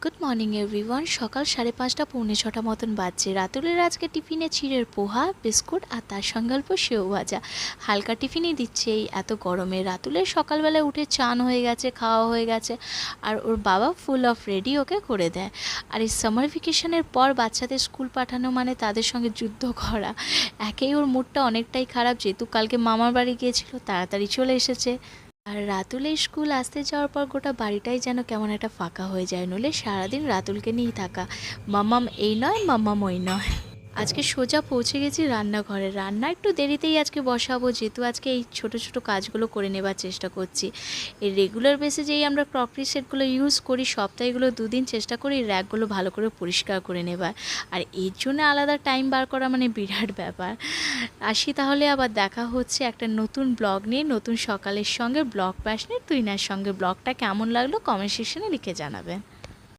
Good morning everyone. সকাল 5:30 পৌনে 6টা মতন বাজছে। রাতুলের আজকে টিফিনে চিড়ের পোহা, বিস্কুট আর তার সঙ্গে অল্প সেও ভাজা। হালকা টিফিনই দিচ্ছে এই এত গরমে। রাতুলের সকালবেলায় উঠে চান হয়ে গেছে, খাওয়া হয়ে গেছে, আর ওর বাবা ফুল অফ রেডি ওকে করে দেয়। আর এই সামার ভ্যাকেশনের পর বাচ্চাদের স্কুল পাঠানো মানে তাদের সঙ্গে যুদ্ধ করা। একেই ওর মুডটা অনেকটাই খারাপ, যেহেতু কালকে মামার বাড়ি গিয়েছিল, তাড়াতাড়ি চলে এসেছে। আর রাতুলের স্কুল আসতে যাওয়ার পর গোটা বাড়িটাই যেন কেমন একটা ফাঁকা হয়ে যায়, নইলে সারাদিন রাতুলকে নিয়েই থাকা। মাম্মাম এই নয়, মাম্মাম ওই নয়। আজকে সোজা পৌঁছে গেছি রান্নাঘরে। রান্না একটু দেরিতেই আজকে বসাবো, যেহেতু আজকে এই ছোট ছোট কাজগুলো করে নেবার চেষ্টা করছি। এই রেগুলার বেসে যেই আমরা ক্রকারি সেটগুলো ইউজ করি, সপ্তাহে এগুলো 2 দিন চেষ্টা করি র্যাকগুলো ভালো করে পরিষ্কার করে নেবার। আর এর জন্য আলাদা টাইম বার করা মানে বিরাট ব্যাপার। আসি তাহলে, আবার দেখা হচ্ছে একটা নতুন ব্লগ নিয়ে, নতুন সকালের সঙ্গে। ব্লগ প্যাশনে তুইনার সঙ্গে ব্লগটা কেমন লাগলো কমেন্ট সেকশনে লিখে জানাবেন।